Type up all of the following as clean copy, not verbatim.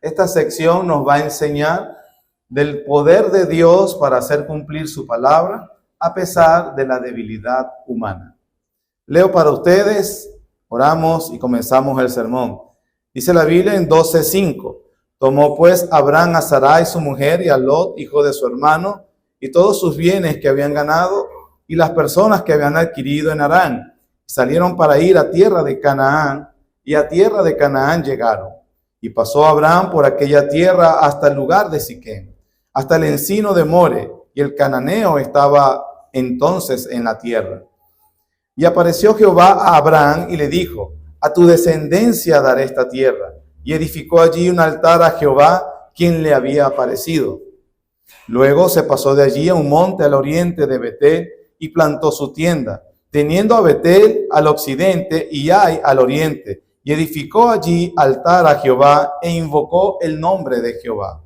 Esta sección nos va a enseñar del poder de Dios para hacer cumplir su palabra a pesar de la debilidad humana. Leo para ustedes, oramos y comenzamos el sermón. Dice la Biblia en 12:5. Tomó pues Abraham a Sarai su mujer y a Lot, hijo de su hermano, y todos sus bienes que habían ganado y las personas que habían adquirido en Harán. Salieron para ir a tierra de Canaán, y a tierra de Canaán llegaron. Y pasó Abraham por aquella tierra hasta el lugar de Siquem, hasta el encino de More, y el cananeo estaba entonces en la tierra. Y apareció Jehová a Abraham y le dijo: a tu descendencia daré esta tierra. Y edificó allí un altar a Jehová, quien le había aparecido. Luego se pasó de allí a un monte al oriente de Betel y plantó su tienda, teniendo a Betel al occidente y Ai al oriente. Y edificó allí altar a Jehová e invocó el nombre de Jehová.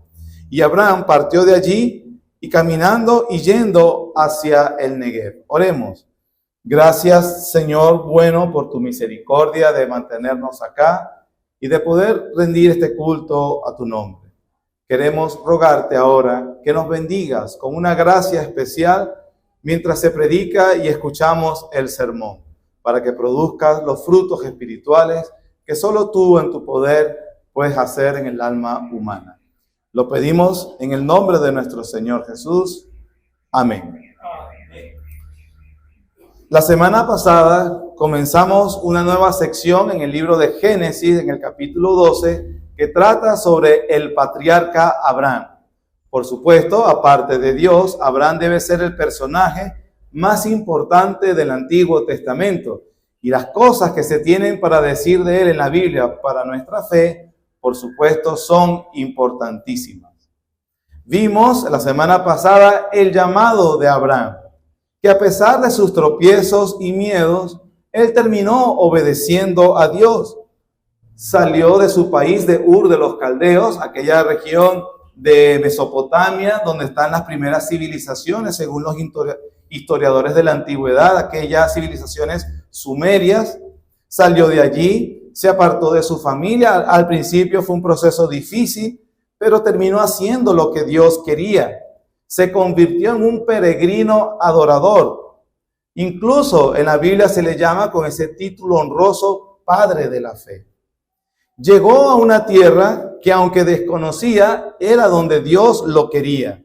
Y Abraham partió de allí y caminando y yendo hacia el Negev. Oremos. Gracias, Señor bueno, por tu misericordia de mantenernos acá y de poder rendir este culto a tu nombre. Queremos rogarte ahora que nos bendigas con una gracia especial mientras se predica y escuchamos el sermón, para que produzcas los frutos espirituales que solo tú en tu poder puedes hacer en el alma humana. Lo pedimos en el nombre de nuestro Señor Jesús. Amén. La semana pasada comenzamos una nueva sección en el libro de Génesis, en el capítulo 12, que trata sobre el patriarca Abraham. Por supuesto, aparte de Dios, Abraham debe ser el personaje más importante del Antiguo Testamento. Y las cosas que se tienen para decir de él en la Biblia para nuestra fe, por supuesto, son importantísimas. Vimos la semana pasada el llamado de Abraham, que a pesar de sus tropiezos y miedos, él terminó obedeciendo a Dios. Salió de su país de Ur de los Caldeos, aquella región de Mesopotamia, donde están las primeras civilizaciones, según los historiadores de la antigüedad, aquellas civilizaciones sumerias. Salió de allí, se apartó de su familia. Al principio fue un proceso difícil, pero terminó haciendo lo que Dios quería. Se convirtió en un peregrino adorador. Incluso en la Biblia se le llama con ese título honroso, Padre de la Fe. Llegó a una tierra que, aunque desconocía, era donde Dios lo quería.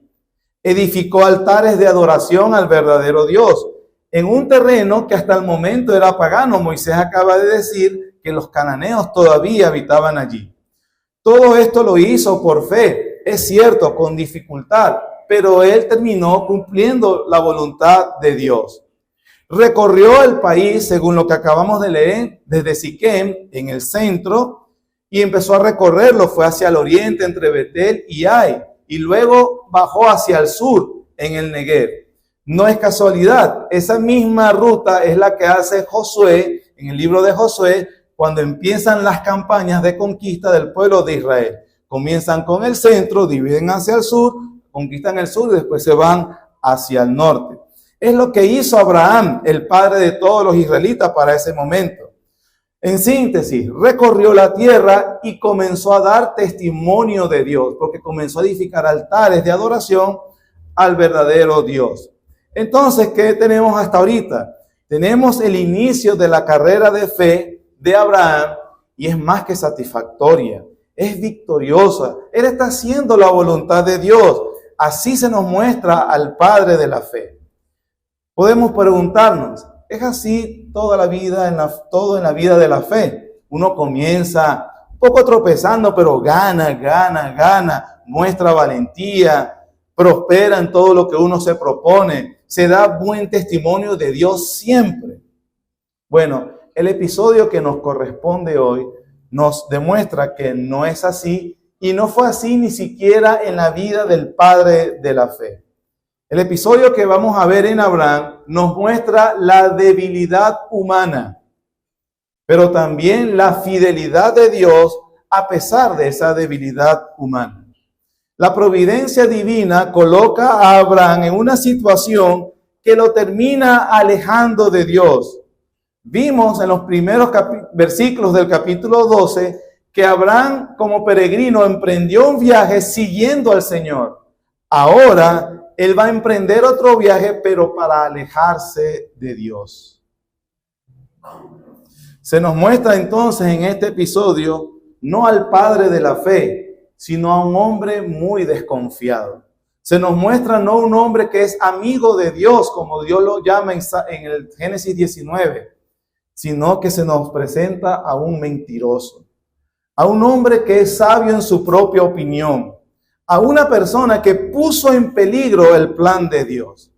Edificó altares de adoración al verdadero Dios, en un terreno que hasta el momento era pagano. Moisés acaba de decir que los cananeos todavía habitaban allí. Todo esto lo hizo por fe, es cierto, con dificultad, pero él terminó cumpliendo la voluntad de Dios. Recorrió el país, según lo que acabamos de leer, desde Siquem, en el centro, y empezó a recorrerlo. Fue hacia el oriente, entre Betel y Ai, y luego bajó hacia el sur, en el Negev. No es casualidad, esa misma ruta es la que hace Josué, en el libro de Josué, cuando empiezan las campañas de conquista del pueblo de Israel. Comienzan con el centro, dividen hacia el sur, conquistan el sur y después se van hacia el norte. Es lo que hizo Abraham, el padre de todos los israelitas para ese momento. En síntesis, recorrió la tierra y comenzó a dar testimonio de Dios, porque comenzó a edificar altares de adoración al verdadero Dios. Entonces, ¿qué tenemos hasta ahorita? Tenemos el inicio de la carrera de fe de Abraham y es más que satisfactoria, es victoriosa. Él está haciendo la voluntad de Dios. Así se nos muestra al Padre de la fe. Podemos preguntarnos, ¿es así toda la vida, todo en la vida de la fe? Uno comienza un poco tropezando, pero gana, muestra valentía, prospera en todo lo que uno se propone, se da buen testimonio de Dios siempre. Bueno, el episodio que nos corresponde hoy nos demuestra que no es así y no fue así ni siquiera en la vida del padre de la fe. El episodio que vamos a ver en Abraham nos muestra la debilidad humana, pero también la fidelidad de Dios a pesar de esa debilidad humana. La providencia divina coloca a Abraham en una situación que lo termina alejando de Dios. Vimos en los primeros versículos del capítulo 12 que Abraham como peregrino emprendió un viaje siguiendo al Señor. Ahora él va a emprender otro viaje, pero para alejarse de Dios. Se nos muestra entonces en este episodio no al padre de la fe, sino a un hombre muy desconfiado. Se nos muestra no un hombre que es amigo de Dios, como Dios lo llama en el Génesis 19, sino que se nos presenta a un mentiroso, a un hombre que es sabio en su propia opinión, a una persona que puso en peligro el plan de Dios.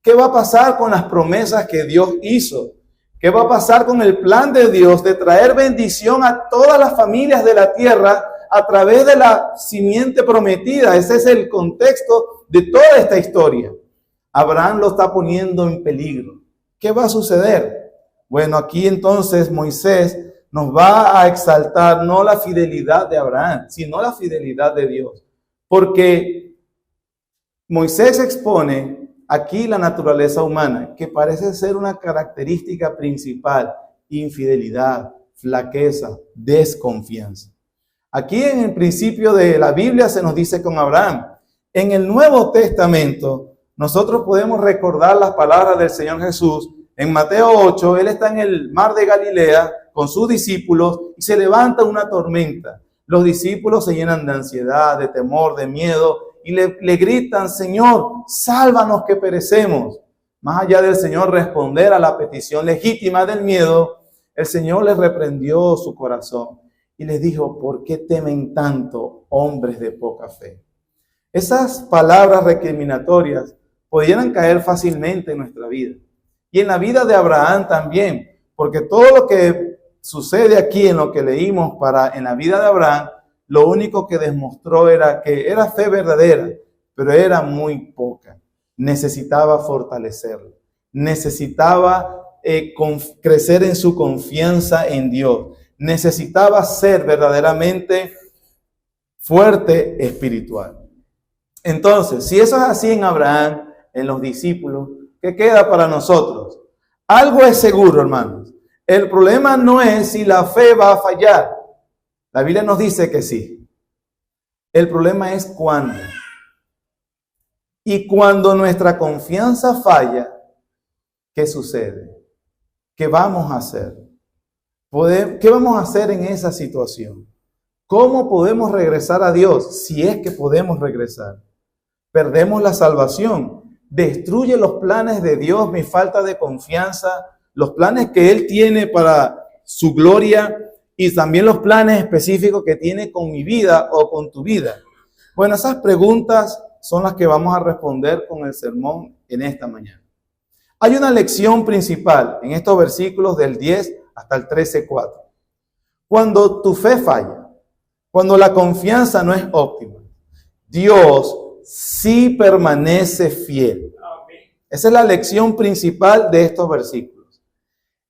¿Qué va a pasar con las promesas que Dios hizo? ¿Qué va a pasar con el plan de Dios de traer bendición a todas las familias de la tierra a través de la simiente prometida? Ese es el contexto de toda esta historia. Abraham lo está poniendo en peligro. ¿Qué va a suceder? Bueno, aquí entonces Moisés nos va a exaltar no la fidelidad de Abraham, sino la fidelidad de Dios. Porque Moisés expone aquí la naturaleza humana, que parece ser una característica principal: infidelidad, flaqueza, desconfianza. Aquí en el principio de la Biblia se nos dice con Abraham. En el Nuevo Testamento nosotros podemos recordar las palabras del Señor Jesús. En Mateo 8, Él está en el mar de Galilea con sus discípulos y se levanta una tormenta. Los discípulos se llenan de ansiedad, de temor, de miedo y le gritan: Señor, sálvanos que perecemos. Más allá del Señor responder a la petición legítima del miedo, el Señor les reprendió su corazón y les dijo: ¿por qué temen tanto, hombres de poca fe? Esas palabras recriminatorias pudieran caer fácilmente en nuestra vida. Y en la vida de Abraham también, porque todo lo que sucede aquí en lo que leímos en la vida de Abraham, lo único que demostró era que era fe verdadera, pero era muy poca. Necesitaba fortalecerla, necesitaba crecer en su confianza en Dios, necesitaba ser verdaderamente fuerte espiritual. Entonces, si eso es así en Abraham, en los discípulos, ¿qué queda para nosotros? Algo es seguro, hermanos. El problema no es si la fe va a fallar. La Biblia nos dice que sí. El problema es cuándo. Y cuando nuestra confianza falla, ¿qué sucede? ¿Qué vamos a hacer? ¿Qué vamos a hacer en esa situación? ¿Cómo podemos regresar a Dios si es que podemos regresar? Perdemos la salvación. Destruye los planes de Dios mi falta de confianza, los planes que Él tiene para su gloria y también los planes específicos que tiene con mi vida o con tu vida. Bueno, esas preguntas son las que vamos a responder con el sermón en esta mañana. Hay una lección principal en estos versículos del 10 hasta el 13:4. Cuando tu fe falla, cuando la confianza no es óptima, Dios sí permanece fiel. Esa es la lección principal de estos versículos.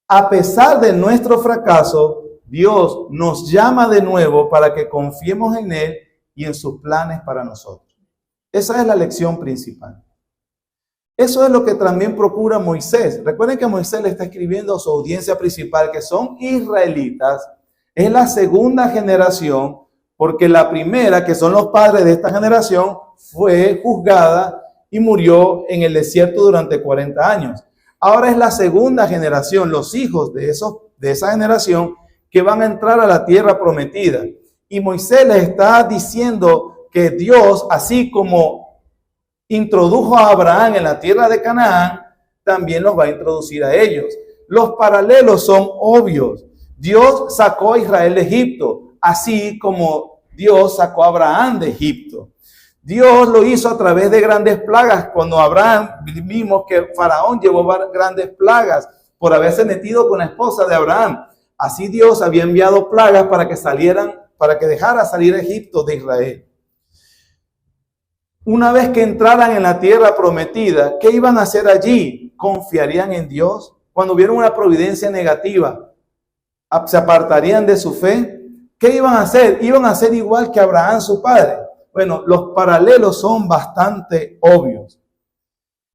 A pesar de nuestro fracaso, Dios nos llama de nuevo para que confiemos en Él y en sus planes para nosotros. Esa es la lección principal. Eso es lo que también procura Moisés. Recuerden que Moisés le está escribiendo a su audiencia principal, que son israelitas. Es la segunda generación, porque la primera, que son los padres de esta generación, fue juzgada y murió en el desierto durante 40 años. Ahora es la segunda generación, los hijos de esa generación, que van a entrar a la tierra prometida. Y Moisés les está diciendo que Dios, así como introdujo a Abraham en la tierra de Canaán, también los va a introducir a ellos. Los paralelos son obvios. Dios sacó a Israel de Egipto, así como Dios sacó a Abraham de Egipto. Dios lo hizo a través de grandes plagas. Cuando Abraham, vimos que Faraón llevó grandes plagas por haberse metido con la esposa de Abraham. Así Dios había enviado plagas para que dejara salir a Egipto de Israel. Una vez que entraran en la tierra prometida, ¿qué iban a hacer allí? ¿Confiarían en Dios? Cuando vieron una providencia negativa, ¿se apartarían de su fe? ¿Qué iban a hacer? Iban a ser igual que Abraham, su padre. Bueno, los paralelos son bastante obvios.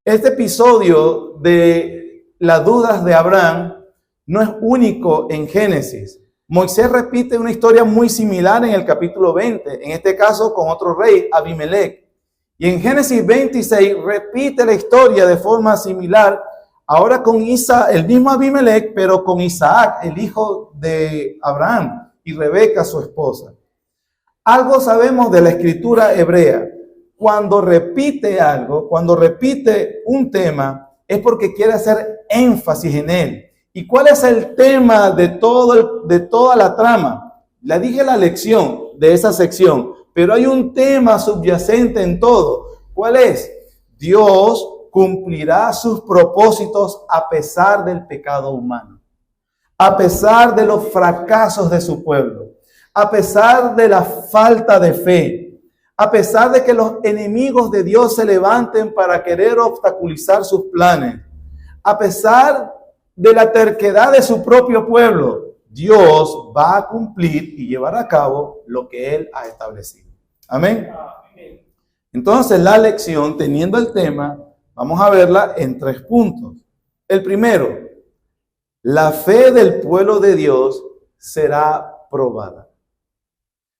Este episodio de las dudas de Abraham no es único en Génesis. Moisés repite una historia muy similar en el capítulo 20, en este caso con otro rey, Abimelech. Y en Génesis 26 repite la historia de forma similar, ahora con el mismo Abimelech, pero con Isaac, el hijo de Abraham, y Rebeca, su esposa. Algo sabemos de la escritura hebrea. Cuando repite algo, cuando repite un tema, es porque quiere hacer énfasis en él. ¿Y cuál es el tema de toda la trama? Le dije la lección de esa sección, pero hay un tema subyacente en todo. ¿Cuál es? Dios cumplirá sus propósitos a pesar del pecado humano, a pesar de los fracasos de su pueblo, a pesar de la falta de fe, a pesar de que los enemigos de Dios se levanten para querer obstaculizar sus planes, a pesar de la terquedad de su propio pueblo, Dios va a cumplir y llevar a cabo lo que Él ha establecido. Amén. Entonces, la lección, teniendo el tema, vamos a verla en 3 puntos. El primero, la fe del pueblo de Dios será probada.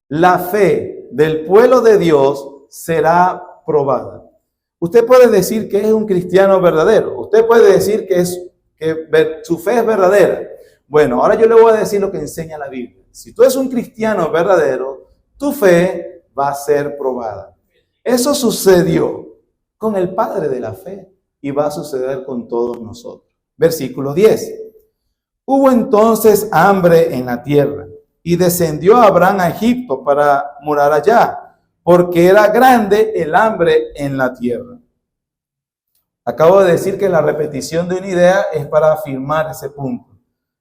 La fe del pueblo de Dios será probada. Usted puede decir que es un cristiano verdadero. Usted puede decir que su fe es verdadera. Bueno, ahora yo le voy a decir lo que enseña la Biblia. Si tú eres un cristiano verdadero, tu fe va a ser probada. Eso sucedió con el padre de la fe y va a suceder con todos nosotros. Versículo 10. Hubo entonces hambre en la tierra y descendió Abraham a Egipto para morar allá, porque era grande el hambre en la tierra. Acabo de decir que la repetición de una idea es para afirmar ese punto.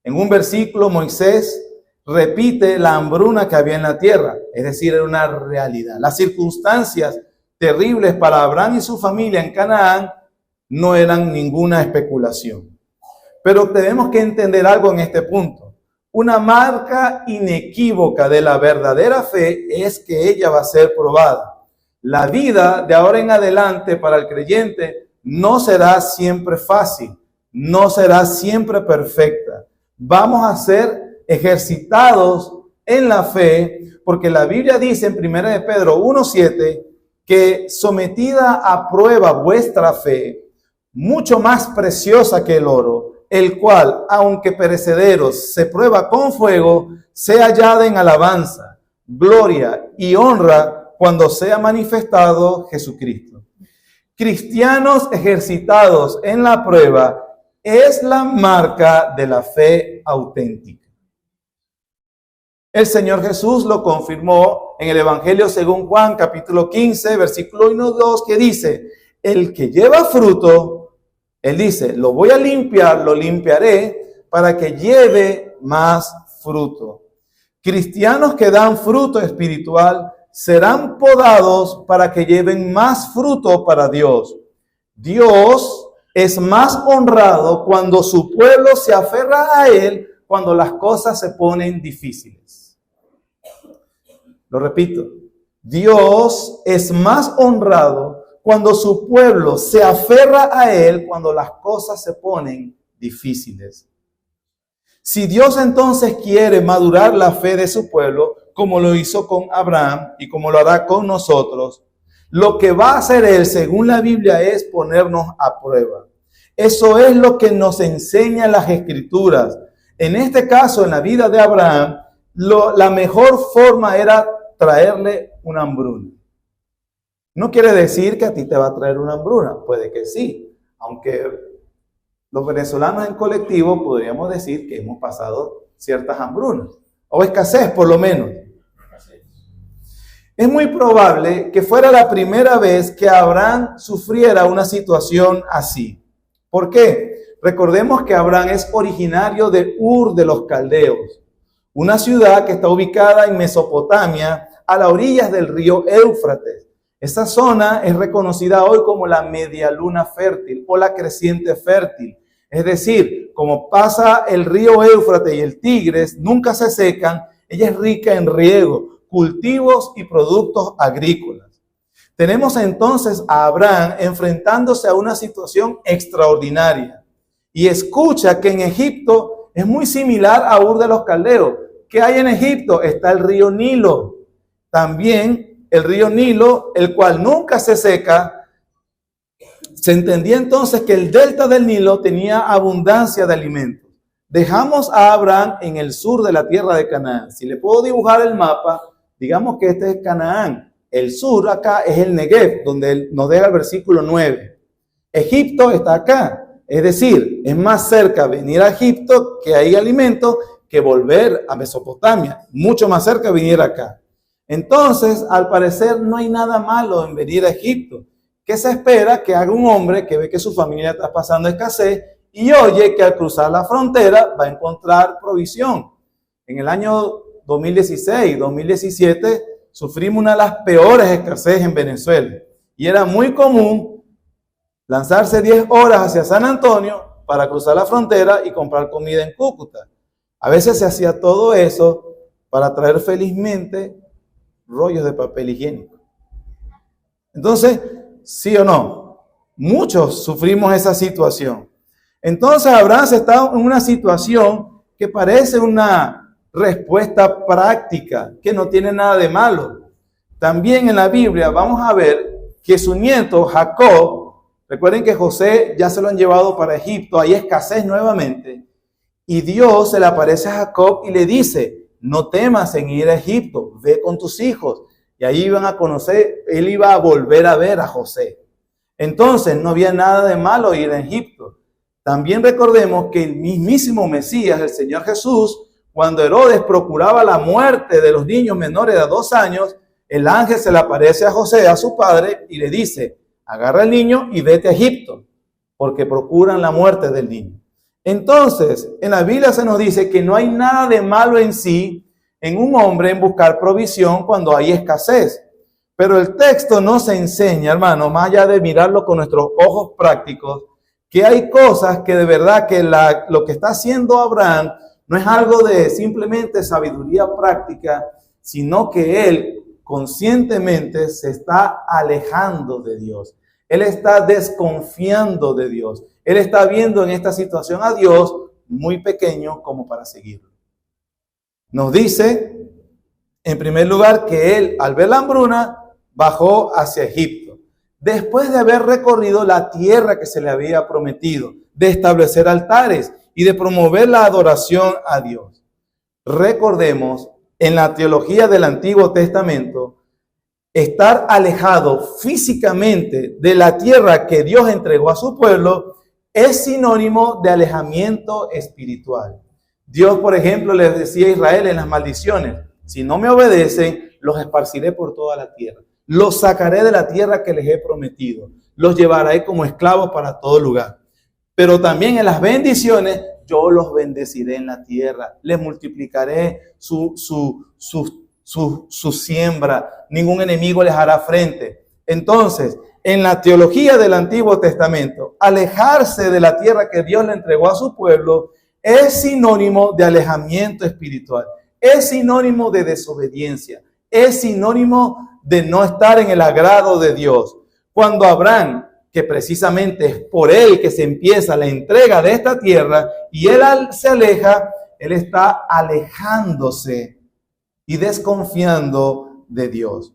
En un versículo Moisés repite la hambruna que había en la tierra, es decir, era una realidad. Las circunstancias terribles para Abraham y su familia en Canaán no eran ninguna especulación. Pero tenemos que entender algo en este punto. Una marca inequívoca de la verdadera fe es que ella va a ser probada. La vida de ahora en adelante para el creyente no será siempre fácil, no será siempre perfecta. Vamos a ser ejercitados en la fe, porque la Biblia dice en 1 de Pedro 1:7 que sometida a prueba vuestra fe, mucho más preciosa que el oro, el cual, aunque perecedero, se prueba con fuego, sea hallada en alabanza, gloria y honra cuando sea manifestado Jesucristo. Cristianos ejercitados en la prueba es la marca de la fe auténtica. El Señor Jesús lo confirmó en el Evangelio según Juan, capítulo 15, versículo 1-2, que dice, el que lleva fruto, Él dice, lo voy a limpiar, lo limpiaré para que lleve más fruto. Cristianos que dan fruto espiritual serán podados para que lleven más fruto para Dios. Dios es más honrado cuando su pueblo se aferra a Él cuando las cosas se ponen difíciles. Lo repito, Dios es más honrado cuando su pueblo se aferra a Él cuando las cosas se ponen difíciles. Si Dios entonces quiere madurar la fe de su pueblo, como lo hizo con Abraham y como lo hará con nosotros, lo que va a hacer Él, según la Biblia, es ponernos a prueba. Eso es lo que nos enseñan las Escrituras. En este caso, en la vida de Abraham, la mejor forma era traerle una hambruna. No quiere decir que a ti te va a traer una hambruna, puede que sí, aunque los venezolanos en colectivo podríamos decir que hemos pasado ciertas hambrunas, o escasez por lo menos. Es muy probable que fuera la primera vez que Abraham sufriera una situación así. ¿Por qué? Recordemos que Abraham es originario de Ur de los Caldeos, una ciudad que está ubicada en Mesopotamia, a las orillas del río Éufrates. Esa zona es reconocida hoy como la media luna fértil o la creciente fértil. Es decir, como pasa el río Éufrates y el Tigres, nunca se secan, ella es rica en riego, cultivos y productos agrícolas. Tenemos entonces a Abraham enfrentándose a una situación extraordinaria. Y escucha que en Egipto es muy similar a Ur de los Caldeos. ¿Qué hay en Egipto? Está el río Nilo. También el río Nilo, el cual nunca se seca. Se entendía entonces que el delta del Nilo tenía abundancia de alimentos. Dejamos a Abraham en el sur de la tierra de Canaán. Si le puedo dibujar el mapa, digamos que este es Canaán. El sur acá es el Negev, donde nos deja el versículo 9. Egipto está acá. Es decir, es más cerca venir a Egipto, que hay alimento, que volver a Mesopotamia. Mucho más cerca venir acá. Entonces, al parecer, no hay nada malo en venir a Egipto. ¿Qué se espera que haga un hombre que ve que su familia está pasando escasez y oye que al cruzar la frontera va a encontrar provisión? En el año 2016, 2017, sufrimos una de las peores escasez en Venezuela. Y era muy común lanzarse 10 horas hacia San Antonio para cruzar la frontera y comprar comida en Cúcuta. A veces se hacía todo eso para traer felizmente rollos de papel higiénico. Entonces, ¿sí o no? Muchos sufrimos esa situación. Entonces, Abraham está en una situación que parece una respuesta práctica, que no tiene nada de malo. También en la Biblia vamos a ver que su nieto Jacob, recuerden que José ya se lo han llevado para Egipto, hay escasez nuevamente. Y Dios se le aparece a Jacob y le dice, no temas en ir a Egipto, ve con tus hijos. Y ahí iban a conocer, él iba a volver a ver a José. Entonces no había nada de malo ir a Egipto. También recordemos que el mismísimo Mesías, el Señor Jesús, cuando Herodes procuraba la muerte de los niños menores de 2 años, el ángel se le aparece a José, a su padre, y le dice, agarra al niño y vete a Egipto, porque procuran la muerte del niño. Entonces, en la Biblia se nos dice que no hay nada de malo en sí, en un hombre, en buscar provisión cuando hay escasez. Pero el texto nos enseña, hermano, más allá de mirarlo con nuestros ojos prácticos, que hay cosas que de verdad que lo que está haciendo Abraham no es algo de simplemente sabiduría práctica, sino que él conscientemente se está alejando de Dios. Él está desconfiando de Dios. Él está viendo en esta situación a Dios muy pequeño como para seguirlo. Nos dice, en primer lugar, que él, al ver la hambruna, bajó hacia Egipto. Después de haber recorrido la tierra que se le había prometido, de establecer altares y de promover la adoración a Dios. Recordemos, en la teología del Antiguo Testamento, estar alejado físicamente de la tierra que Dios entregó a su pueblo es sinónimo de alejamiento espiritual. Dios, por ejemplo, les decía a Israel en las maldiciones, si no me obedecen, los esparciré por toda la tierra. Los sacaré de la tierra que les he prometido. Los llevaré como esclavos para todo lugar. Pero también en las bendiciones, yo los bendeciré en la tierra. Les multiplicaré su siembra. Ningún enemigo les hará frente. Entonces, en la teología del Antiguo Testamento, alejarse de la tierra que Dios le entregó a su pueblo es sinónimo de alejamiento espiritual. Es sinónimo de desobediencia. Es sinónimo de no estar en el agrado de Dios. Cuando Abraham, que precisamente es por él que se empieza la entrega de esta tierra, y él se aleja, él está alejándose y desconfiando de Dios.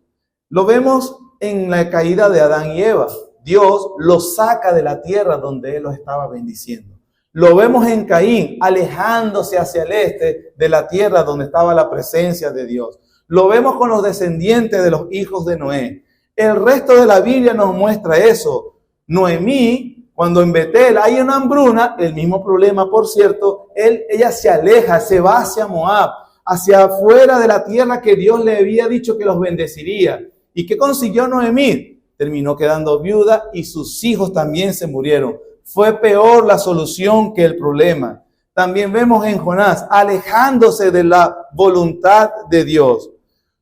Lo vemos en la caída de Adán y Eva. Dios los saca de la tierra donde él los estaba bendiciendo. Lo vemos en Caín, alejándose hacia el este de la tierra donde estaba la presencia de Dios. Lo vemos con los descendientes de los hijos de Noé. El resto de la Biblia nos muestra eso. Noemí, cuando en Betel hay una hambruna, el mismo problema, por cierto, ella se aleja, se va hacia Moab, hacia afuera de la tierra que Dios le había dicho que los bendeciría. ¿Y qué consiguió Noemí? Terminó quedando viuda y sus hijos también se murieron. Fue peor la solución que el problema. También vemos en Jonás, alejándose de la voluntad de Dios.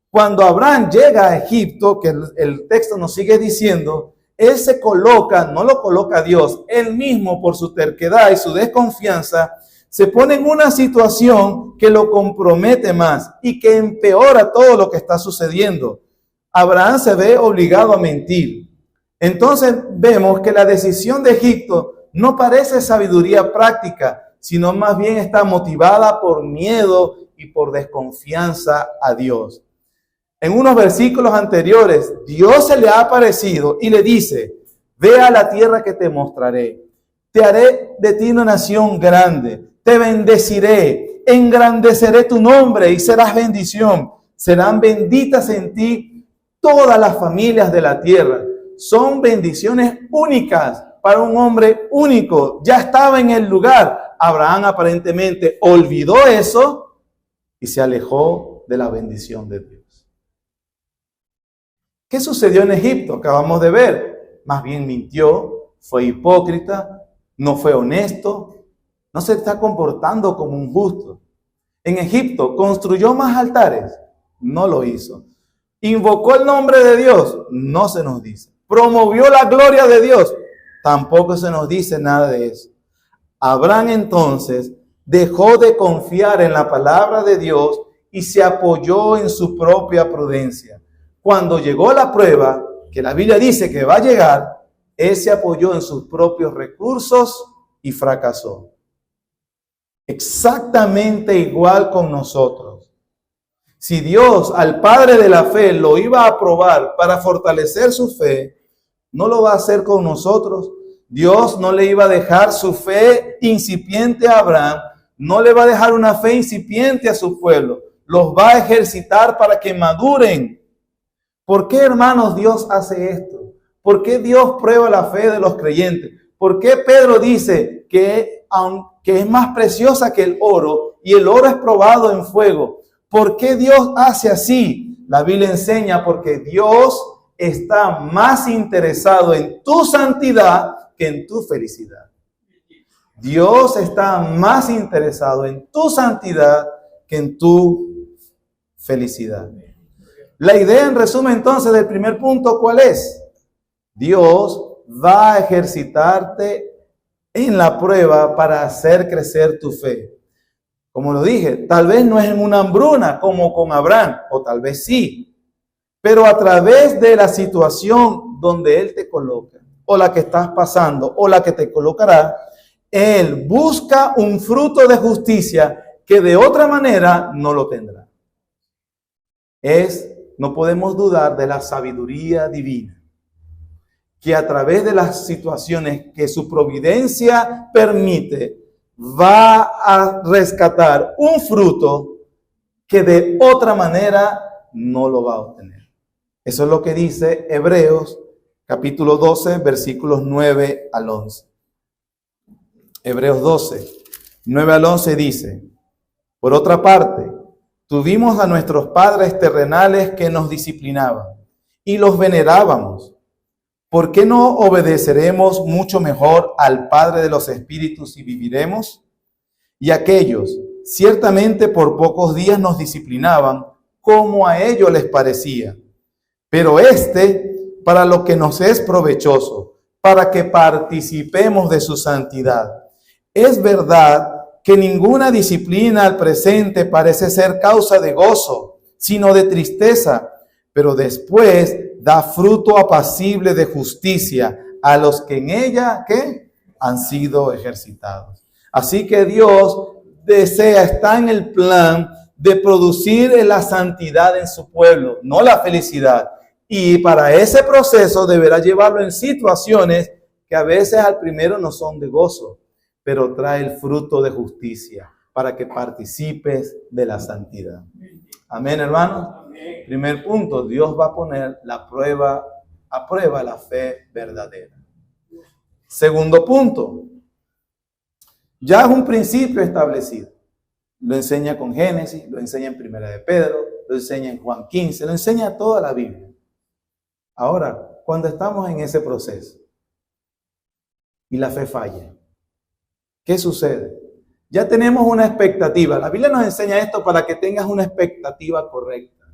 Cuando Abraham llega a Egipto, que el texto nos sigue diciendo, él se coloca, no lo coloca Dios, él mismo por su terquedad y su desconfianza, se pone en una situación que lo compromete más y que empeora todo lo que está sucediendo. Abraham se ve obligado a mentir. Entonces vemos que la decisión de Egipto no parece sabiduría práctica, sino más bien está motivada por miedo y por desconfianza a Dios. En unos versículos anteriores, Dios se le ha aparecido y le dice: ve a la tierra que te mostraré. Te haré de ti una nación grande. Te bendeciré. Engrandeceré tu nombre y serás bendición. Serán benditas en ti todas las familias de la tierra. Son bendiciones únicas para un hombre único. Ya estaba en el lugar. Abraham aparentemente olvidó eso y se alejó de la bendición de Dios. ¿Qué sucedió en Egipto? Acabamos de ver. Más bien mintió, fue hipócrita, no fue honesto, no se está comportando como un justo. En Egipto, ¿construyó más altares? No lo hizo. ¿Invocó el nombre de Dios? No se nos dice. ¿Promovió la gloria de Dios? Tampoco se nos dice nada de eso. Abraham entonces dejó de confiar en la palabra de Dios y se apoyó en su propia prudencia. Cuando llegó la prueba, que la Biblia dice que va a llegar, él se apoyó en sus propios recursos y fracasó. Exactamente igual con nosotros. Si Dios al padre de la fe lo iba a probar para fortalecer su fe, ¿no lo va a hacer con nosotros? Dios no le iba a dejar su fe incipiente a Abraham, no le va a dejar una fe incipiente a su pueblo. Los va a ejercitar para que maduren. ¿Por qué, hermanos, Dios hace esto? ¿Por qué Dios prueba la fe de los creyentes? ¿Por qué Pedro dice que es más preciosa que el oro y el oro es probado en fuego? ¿Por qué Dios hace así? La Biblia enseña porque Dios está más interesado en tu santidad que en tu felicidad. Dios está más interesado en tu santidad que en tu felicidad. La idea, en resumen, entonces, del primer punto, ¿cuál es? Dios va a ejercitarte en la prueba para hacer crecer tu fe. Como lo dije, tal vez no es en una hambruna como con Abraham, o tal vez sí, pero a través de la situación donde Él te coloca, o la que estás pasando, o la que te colocará, Él busca un fruto de justicia que de otra manera no lo tendrá. No podemos dudar de la sabiduría divina, que a través de las situaciones que su providencia permite, va a rescatar un fruto que de otra manera no lo va a obtener. Eso es lo que dice Hebreos capítulo 12, versículos 9 al 11. Hebreos 12, 9 al 11 dice: por otra parte, tuvimos a nuestros padres terrenales que nos disciplinaban y los venerábamos. ¿Por qué no obedeceremos mucho mejor al Padre de los Espíritus y viviremos? Y aquellos, ciertamente por pocos días nos disciplinaban, como a ellos les parecía. Pero para lo que nos es provechoso, para que participemos de su santidad. Es verdad que ninguna disciplina al presente parece ser causa de gozo, sino de tristeza, pero después da fruto apacible de justicia a los que en ella, ¿qué? Han sido ejercitados. Así que Dios está en el plan de producir la santidad en su pueblo, no la felicidad. Y para ese proceso deberá llevarlo en situaciones que a veces al primero no son de gozo, pero trae el fruto de justicia para que participes de la santidad. Amén, hermanos. Amén. Primer punto, Dios va a poner a prueba la fe verdadera. Segundo punto, ya es un principio establecido. Lo enseña con Génesis, lo enseña en Primera de Pedro, lo enseña en Juan 15, lo enseña toda la Biblia. Ahora, cuando estamos en ese proceso y la fe falla, ¿qué sucede? Ya tenemos una expectativa. La Biblia nos enseña esto para que tengas una expectativa correcta.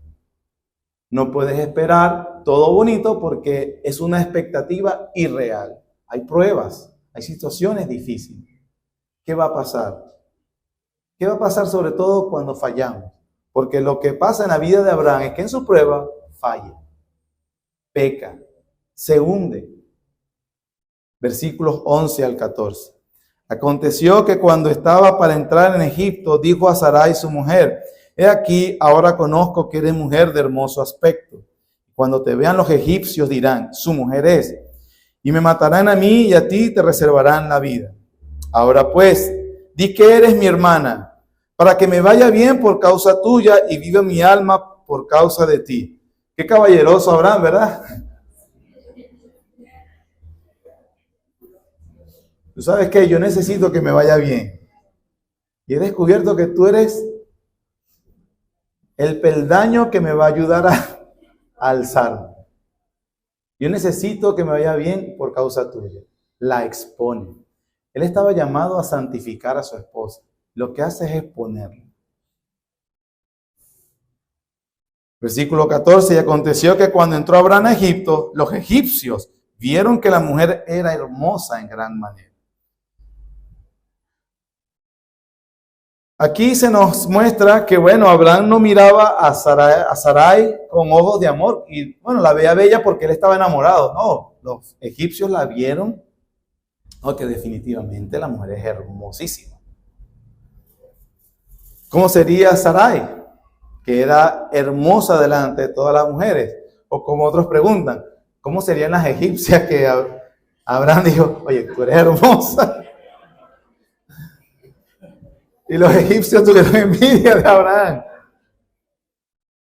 No puedes esperar todo bonito porque es una expectativa irreal. Hay pruebas, hay situaciones difíciles. ¿Qué va a pasar? ¿Qué va a pasar sobre todo cuando fallamos? Porque lo que pasa en la vida de Abraham es que en su prueba falla, peca, se hunde. Versículos 11 al 14. Aconteció que cuando estaba para entrar en Egipto, dijo a Sarai su mujer: He aquí, ahora conozco que eres mujer de hermoso aspecto. Cuando te vean los egipcios dirán, su mujer es, y me matarán a mí y a ti te reservarán la vida. Ahora pues, di que eres mi hermana, para que me vaya bien por causa tuya y viva mi alma por causa de ti. Qué caballeroso Abraham, ¿verdad? Tú sabes que yo necesito que me vaya bien. Y he descubierto que tú eres el peldaño que me va a ayudar a alzarme. Yo necesito que me vaya bien por causa tuya. La expone. Él estaba llamado a santificar a su esposa. Lo que hace es exponerla. Versículo 14, y aconteció que cuando entró Abraham a Egipto, los egipcios vieron que la mujer era hermosa en gran manera. Aquí se nos muestra que, bueno, Abraham no miraba a Sarai con ojos de amor y, bueno, la veía bella porque él estaba enamorado. No, los egipcios la vieron, que definitivamente la mujer es hermosísima. ¿Cómo sería Sarai? Que era hermosa delante de todas las mujeres. O como otros preguntan, ¿cómo serían las egipcias que Abraham dijo, oye, tú eres hermosa? Y los egipcios tuvieron envidia de Abraham.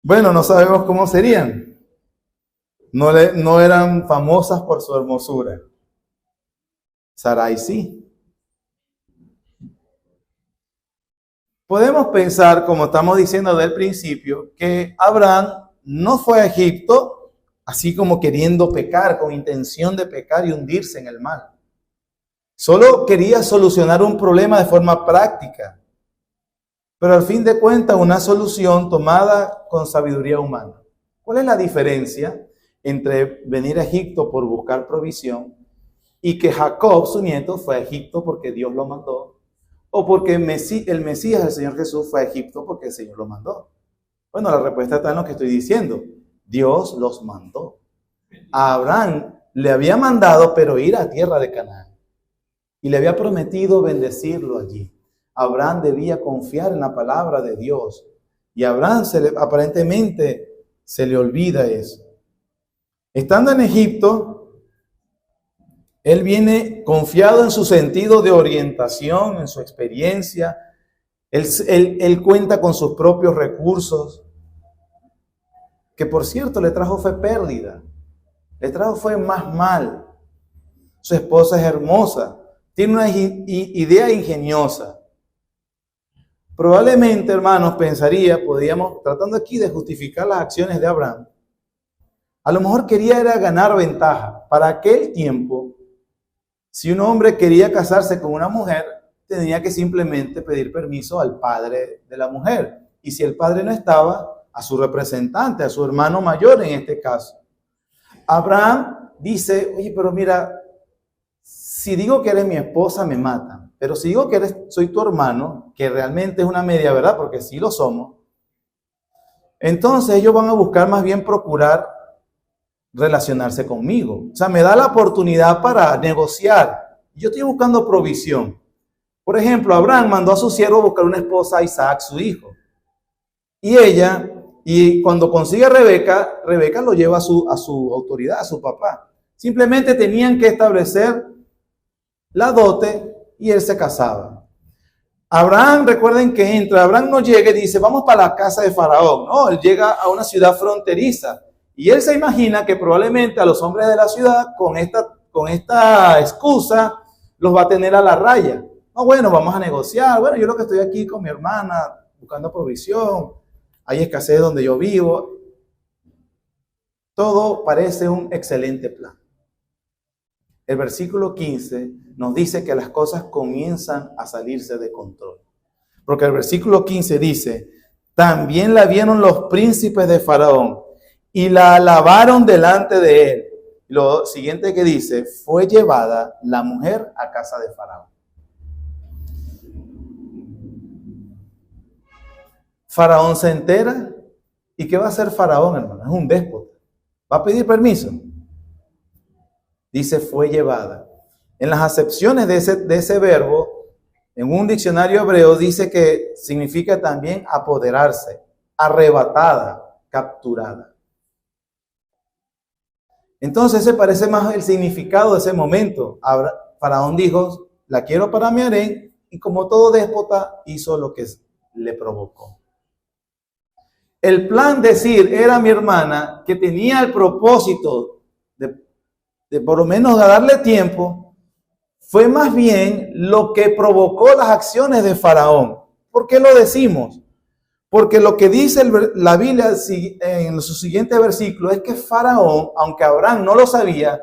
Bueno, no sabemos cómo serían. No eran famosas por su hermosura. Sarai sí. Podemos pensar, como estamos diciendo del principio, que Abraham no fue a Egipto así como queriendo pecar, con intención de pecar y hundirse en el mal. Solo quería solucionar un problema de forma práctica. Pero al fin de cuentas, una solución tomada con sabiduría humana. ¿Cuál es la diferencia entre venir a Egipto por buscar provisión y que Jacob, su nieto, fue a Egipto porque Dios lo mandó? ¿O porque el Mesías, el Señor Jesús, fue a Egipto porque el Señor lo mandó? Bueno, la respuesta está en lo que estoy diciendo. Dios los mandó. A Abraham le había mandado, pero ir a tierra de Canaán. Y le había prometido bendecirlo allí. Abraham debía confiar en la palabra de Dios. Y a Abraham aparentemente se le olvida eso. Estando en Egipto, él viene confiado en su sentido de orientación, en su experiencia. Él cuenta con sus propios recursos. Que por cierto le trajo fue pérdida. Le trajo fue más mal. Su esposa es hermosa. Tiene una idea ingeniosa. Probablemente, hermanos, podríamos, tratando aquí de justificar las acciones de Abraham, a lo mejor quería era ganar ventaja. Para aquel tiempo, si un hombre quería casarse con una mujer, tenía que simplemente pedir permiso al padre de la mujer. Y si el padre no estaba, a su representante, a su hermano mayor en este caso. Abraham dice, oye, pero mira, si digo que eres mi esposa, me matan. Pero si digo que soy tu hermano, que realmente es una media verdad, porque sí lo somos, entonces ellos van a buscar más bien procurar relacionarse conmigo. O sea, me da la oportunidad para negociar. Yo estoy buscando provisión. Por ejemplo, Abraham mandó a su siervo a buscar una esposa a Isaac, su hijo. Y cuando consigue a Rebeca, Rebeca lo lleva a su autoridad, a su papá. Simplemente tenían que establecer la dote y él se casaba. Abraham, recuerden que Abraham no llega y dice, vamos para la casa de Faraón. No, él llega a una ciudad fronteriza. Y él se imagina que probablemente a los hombres de la ciudad, con esta excusa, los va a tener a la raya. No, bueno, vamos a negociar. Bueno, yo lo que estoy aquí con mi hermana, buscando provisión. Hay escasez donde yo vivo. Todo parece un excelente plan. El versículo 15 nos dice que las cosas comienzan a salirse de control. Porque el versículo 15 dice, también la vieron los príncipes de Faraón y la alabaron delante de él. Lo siguiente que dice, fue llevada la mujer a casa de Faraón. Faraón se entera. ¿Y qué va a hacer Faraón, hermano? Es un déspota. ¿Va a pedir permiso? Dice, fue llevada. En las acepciones de ese verbo, En un diccionario hebreo dice que significa también apoderarse, arrebatada, capturada. Entonces se parece más el significado de ese momento. Faraón dijo, la quiero para mi harén, y como todo déspota hizo lo que le provocó. El plan decir era mi hermana, que tenía el propósito de por lo menos darle tiempo, fue más bien lo que provocó las acciones de Faraón. ¿Por qué lo decimos? Porque lo que dice la Biblia en su siguiente versículo es que Faraón, aunque Abraham no lo sabía,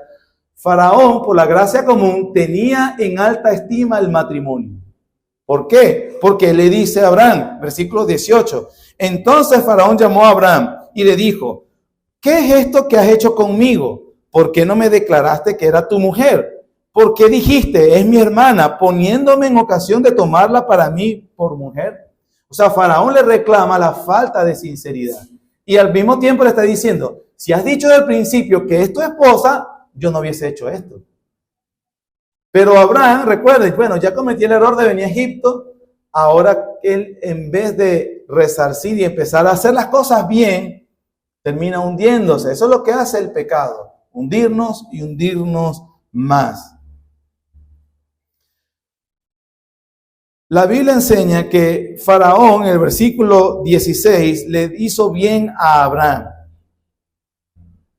Faraón, por la gracia común, tenía en alta estima el matrimonio. ¿Por qué? Porque le dice a Abraham, versículo 18, entonces Faraón llamó a Abraham y le dijo, ¿qué es esto que has hecho conmigo? ¿Por qué no me declaraste que era tu mujer? ¿Por qué dijiste, es mi hermana, poniéndome en ocasión de tomarla para mí por mujer? O sea, Faraón le reclama la falta de sinceridad. Y al mismo tiempo le está diciendo, si has dicho del principio que es tu esposa, yo no hubiese hecho esto. Pero Abraham, recuerden, bueno, ya cometí el error de venir a Egipto, ahora él en vez de resarcir y empezar a hacer las cosas bien, termina hundiéndose. Eso es lo que hace el pecado, hundirnos y hundirnos más. La Biblia enseña que Faraón, en el versículo 16, le hizo bien a Abraham.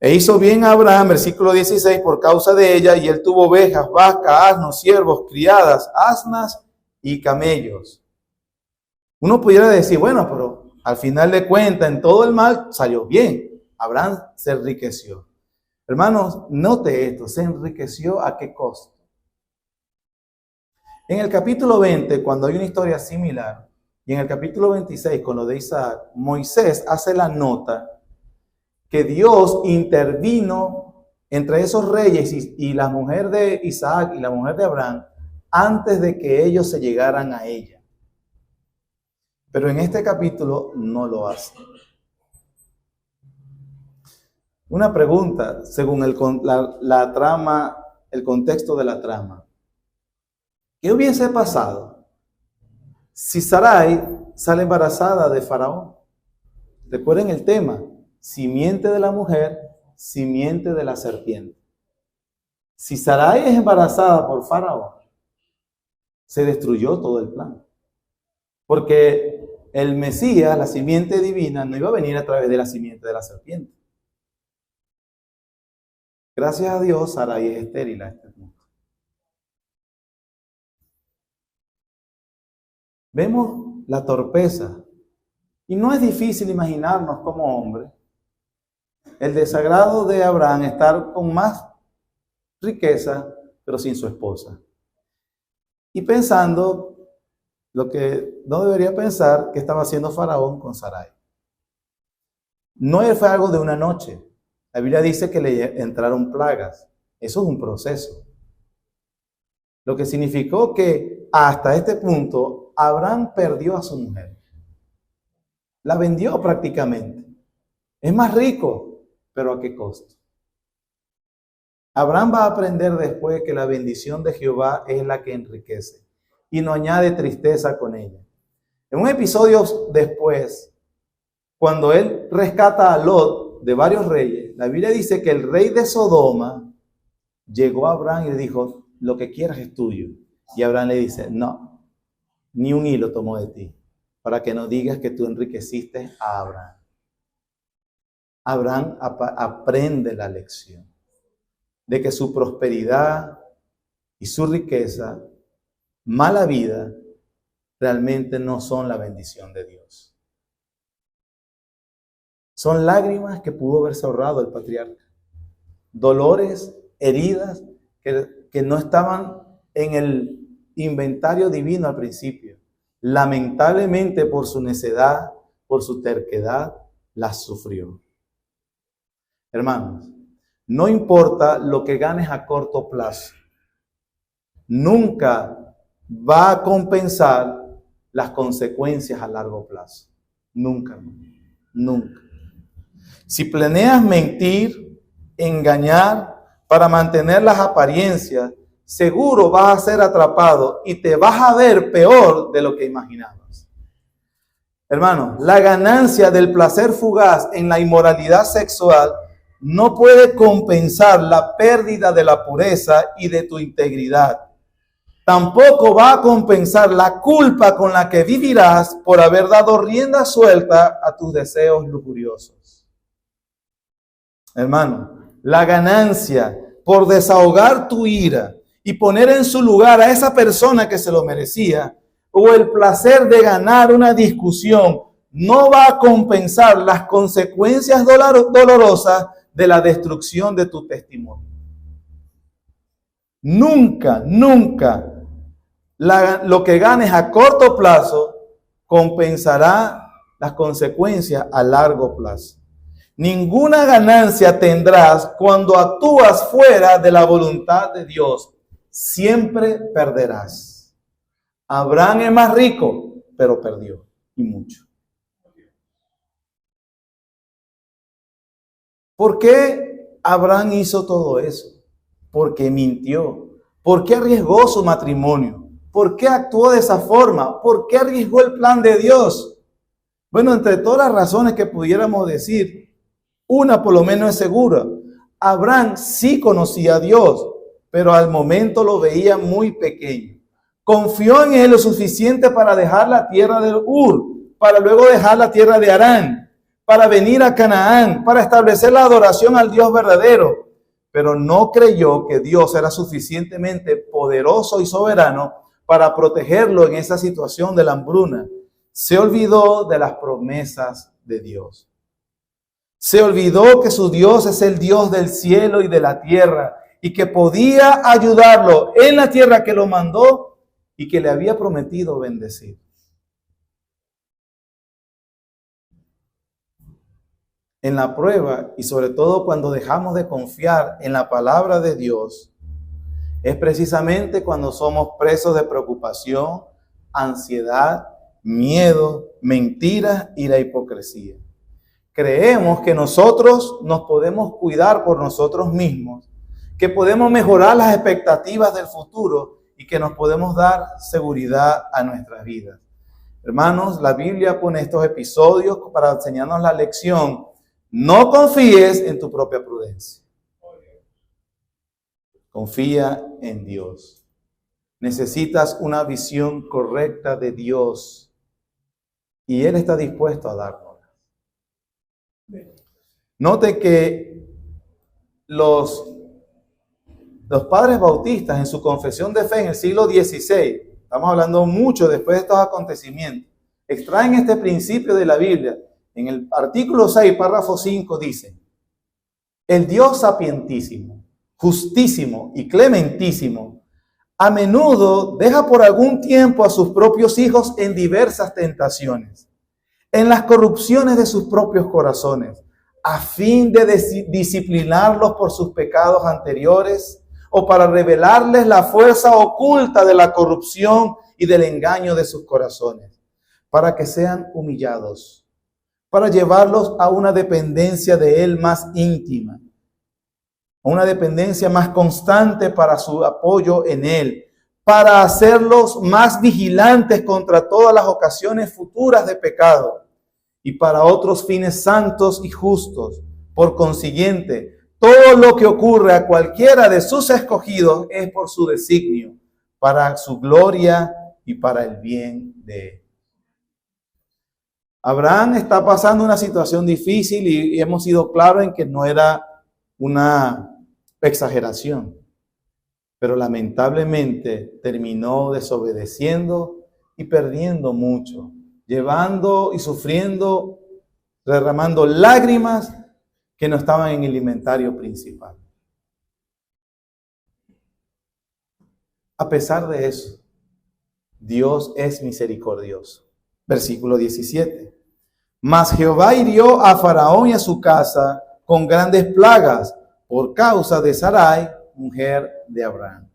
E hizo bien a Abraham, versículo 16, por causa de ella, y él tuvo ovejas, vacas, asnos, siervos, criadas, asnas y camellos. Uno pudiera decir, bueno, pero al final de cuentas, en todo el mal salió bien. Abraham se enriqueció. Hermanos, note esto, ¿se enriqueció a qué costo? En el capítulo 20, cuando hay una historia similar, y en el capítulo 26, con lo de Isaac, Moisés hace la nota que Dios intervino entre esos reyes y la mujer de Isaac y la mujer de Abraham antes de que ellos se llegaran a ella. Pero en este capítulo no lo hace. Una pregunta, según la trama, el contexto de la trama. ¿Qué hubiese pasado si Sarai sale embarazada de Faraón? Recuerden el tema, simiente de la mujer, simiente de la serpiente. Si Sarai es embarazada por Faraón, se destruyó todo el plan. Porque el Mesías, la simiente divina, no iba a venir a través de la simiente de la serpiente. Gracias a Dios, Sarai es estéril a este punto. Vemos la torpeza. Y no es difícil imaginarnos como hombres el desagrado de Abraham estar con más riqueza, pero sin su esposa. Y pensando lo que no debería pensar que estaba haciendo Faraón con Sarai. No fue algo de una noche. La Biblia dice que le entraron plagas. Eso es un proceso. Lo que significó que hasta este punto Abraham perdió a su mujer. La vendió prácticamente. Es más rico, pero ¿a qué costo? Abraham va a aprender después que la bendición de Jehová es la que enriquece y no añade tristeza con ella. En un episodio después, cuando él rescata a Lot de varios reyes, la Biblia dice que el rey de Sodoma llegó a Abraham y le dijo, lo que quieras es tuyo. Y Abraham le dice, no, ni un hilo tomó de ti, para que no digas que tú enriqueciste a Abraham. Abraham aprende la lección de que su prosperidad y su riqueza, mala vida, realmente no son la bendición de Dios. Son lágrimas que pudo haberse ahorrado el patriarca. Dolores, heridas que no estaban en el inventario divino al principio. Lamentablemente por su necedad, por su terquedad, las sufrió. Hermanos, no importa lo que ganes a corto plazo, nunca va a compensar las consecuencias a largo plazo. Nunca, nunca. Si planeas mentir, engañar para mantener las apariencias, seguro vas a ser atrapado y te vas a ver peor de lo que imaginabas. Hermano, la ganancia del placer fugaz en la inmoralidad sexual no puede compensar la pérdida de la pureza y de tu integridad. Tampoco va a compensar la culpa con la que vivirás por haber dado rienda suelta a tus deseos lujuriosos. Hermano, la ganancia por desahogar tu ira y poner en su lugar a esa persona que se lo merecía, o el placer de ganar una discusión, no va a compensar las consecuencias dolorosas de la destrucción de tu testimonio. Nunca lo que ganes a corto plazo compensará las consecuencias a largo plazo. Ninguna ganancia tendrás cuando actúas fuera de la voluntad de Dios. Siempre perderás. Abraham es más rico, pero perdió, y mucho. ¿Por qué Abraham hizo todo eso? Porque mintió. ¿Por qué arriesgó su matrimonio? ¿Por qué actuó de esa forma? ¿Por qué arriesgó el plan de Dios? Bueno, entre todas las razones que pudiéramos decir, una por lo menos es segura. Abraham sí conocía a Dios, pero al momento lo veía muy pequeño. Confió en él lo suficiente para dejar la tierra de Ur, para luego dejar la tierra de Harán, para venir a Canaán, para establecer la adoración al Dios verdadero. Pero no creyó que Dios era suficientemente poderoso y soberano para protegerlo en esa situación de la hambruna. Se olvidó de las promesas de Dios. Se olvidó que su Dios es el Dios del cielo y de la tierra y que podía ayudarlo en la tierra que lo mandó y que le había prometido bendecir. En la prueba y sobre todo cuando dejamos de confiar en la palabra de Dios, es precisamente cuando somos presos de preocupación, ansiedad, miedo, mentiras y la hipocresía. Creemos que nosotros nos podemos cuidar por nosotros mismos, que podemos mejorar las expectativas del futuro y que nos podemos dar seguridad a nuestras vidas. Hermanos, la Biblia pone estos episodios para enseñarnos la lección. No confíes en tu propia prudencia. Confía en Dios. Necesitas una visión correcta de Dios y Él está dispuesto a darnos. Note que los padres bautistas en su confesión de fe en el siglo XVI, estamos hablando mucho después de estos acontecimientos, extraen este principio de la Biblia. En el artículo 6, párrafo 5 dice: el Dios sapientísimo, justísimo y clementísimo, a menudo deja por algún tiempo a sus propios hijos en diversas tentaciones, en las corrupciones de sus propios corazones, a fin de disciplinarlos por sus pecados anteriores o para revelarles la fuerza oculta de la corrupción y del engaño de sus corazones, para que sean humillados, para llevarlos a una dependencia de Él más íntima, a una dependencia más constante para su apoyo en Él, para hacerlos más vigilantes contra todas las ocasiones futuras de pecado y para otros fines santos y justos. Por consiguiente, todo lo que ocurre a cualquiera de sus escogidos es por su designio, para su gloria y para el bien de Él. Abraham está pasando una situación difícil y hemos sido claros en que no era una exageración, pero lamentablemente terminó desobedeciendo y perdiendo mucho, llevando y sufriendo, derramando lágrimas que no estaban en el inventario principal. A pesar de eso, Dios es misericordioso. Versículo 17. Mas Jehová hirió a Faraón y a su casa con grandes plagas por causa de Sarai, mujer de Abraham.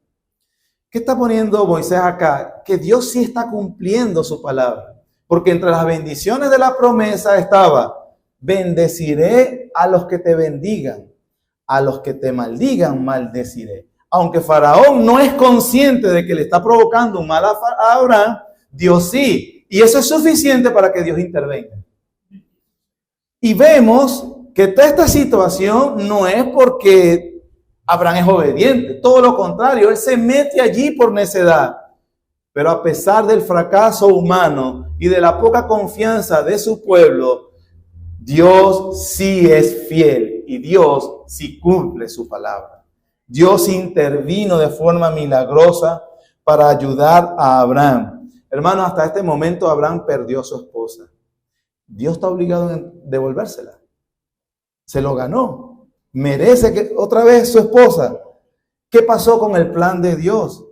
¿Qué está poniendo Moisés acá? Que Dios sí está cumpliendo su palabra. Porque entre las bendiciones de la promesa estaba: bendeciré a los que te bendigan, a los que te maldigan, maldeciré. Aunque Faraón no es consciente de que le está provocando un mal a Abraham, Dios sí. Y eso es suficiente para que Dios intervenga. Y vemos que toda esta situación no es porque Abraham es obediente. Todo lo contrario, él se mete allí por necedad. Pero a pesar del fracaso humano y de la poca confianza de su pueblo, Dios sí es fiel y Dios sí cumple su palabra. Dios intervino de forma milagrosa para ayudar a Abraham. Hermano, hasta este momento Abraham perdió a su esposa. Dios está obligado a devolvérsela. Se lo ganó. Merece que otra vez su esposa. ¿Qué pasó con el plan de Dios?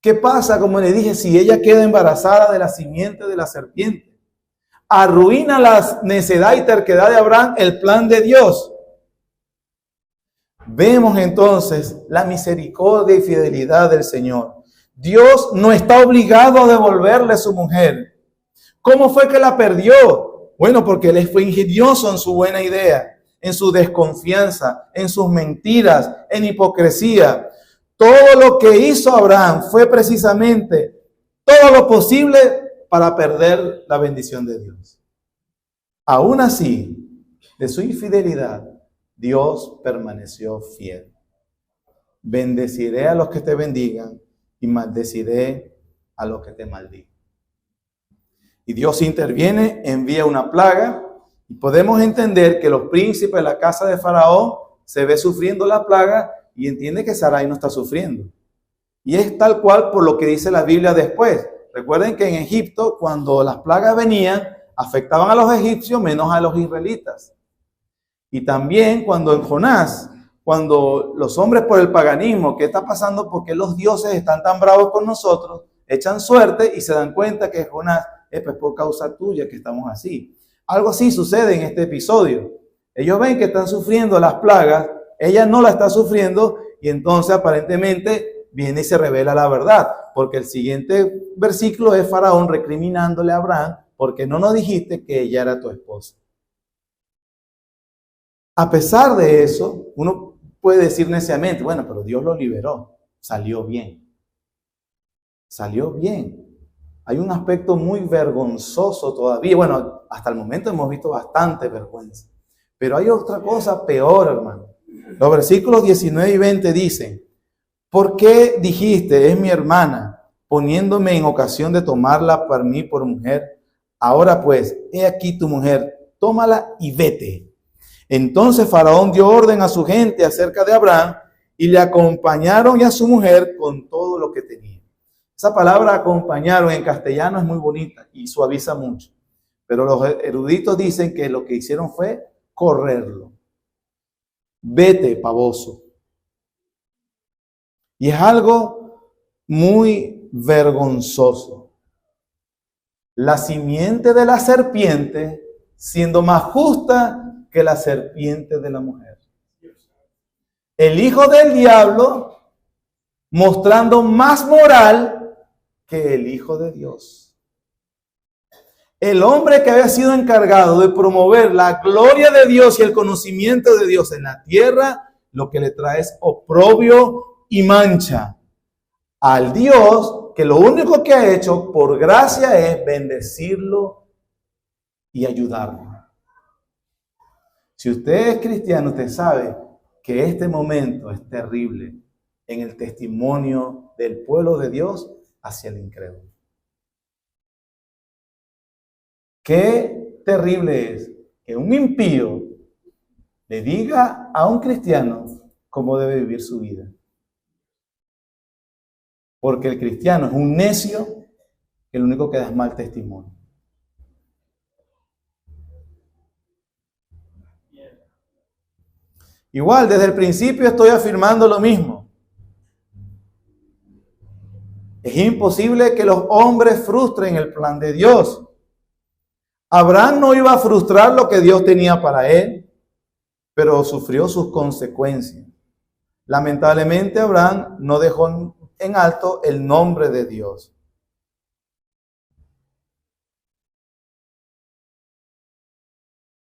¿Qué pasa, como le dije, si ella queda embarazada de la simiente de la serpiente? Arruina la necedad y terquedad de Abraham el plan de Dios. Vemos entonces la misericordia y fidelidad del Señor. Dios no está obligado a devolverle su mujer. ¿Cómo fue que la perdió? Bueno, porque él fue ingenioso en su buena idea, en su desconfianza, en sus mentiras, en hipocresía. Todo lo que hizo Abraham fue precisamente todo lo posible para perder la bendición de Dios. Aún así, de su infidelidad, Dios permaneció fiel. Bendeciré a los que te bendigan y maldeciré a los que te maldigan. Y Dios interviene, envía una plaga, y podemos entender que los príncipes de la casa de Faraón se ve sufriendo la plaga y entiende que Sarai no está sufriendo. Y es tal cual por lo que dice la Biblia después. Recuerden que en Egipto, cuando las plagas venían, afectaban a los egipcios menos a los israelitas. Y también cuando en Jonás, cuando los hombres por el paganismo, ¿qué está pasando? ¿Por qué los dioses están tan bravos con nosotros? Echan suerte y se dan cuenta que Jonás es pues por causa tuya que estamos así. Algo así sucede en este episodio. Ellos ven que están sufriendo las plagas, ella no la está sufriendo y entonces aparentemente viene y se revela la verdad. Porque el siguiente versículo es Faraón recriminándole a Abraham porque no nos dijiste que ella era tu esposa. A pesar de eso, uno puede decir neciamente, bueno, pero Dios lo liberó, salió bien. Salió bien. Hay un aspecto muy vergonzoso todavía. Bueno, hasta el momento hemos visto bastante vergüenza. Pero hay otra cosa peor, hermano. Los versículos 19 y 20 dicen, ¿por qué dijiste, es mi hermana, poniéndome en ocasión de tomarla para mí por mujer? Ahora pues, he aquí tu mujer, tómala y vete. Entonces Faraón dio orden a su gente acerca de Abraham y le acompañaron y a su mujer con todo lo que tenía. Esa palabra acompañaron en castellano es muy bonita y suaviza mucho. Pero los eruditos dicen que lo que hicieron fue correrlo. Vete, pavoso. Y es algo muy vergonzoso. La simiente de la serpiente siendo más justa que la serpiente de la mujer. El hijo del diablo mostrando más moral que el Hijo de Dios. El hombre que había sido encargado de promover la gloria de Dios y el conocimiento de Dios en la tierra, lo que le trae es oprobio y mancha al Dios que lo único que ha hecho por gracia es bendecirlo y ayudarlo. Si usted es cristiano, usted sabe que este momento es terrible en el testimonio del pueblo de Dios hacia el incrédulo. Qué terrible es que un impío le diga a un cristiano cómo debe vivir su vida. Porque el cristiano es un necio que lo único que da es mal testimonio. Igual, desde el principio estoy afirmando lo mismo. Es imposible que los hombres frustren el plan de Dios. Abraham no iba a frustrar lo que Dios tenía para él, pero sufrió sus consecuencias. Lamentablemente, Abraham no dejó en alto el nombre de Dios.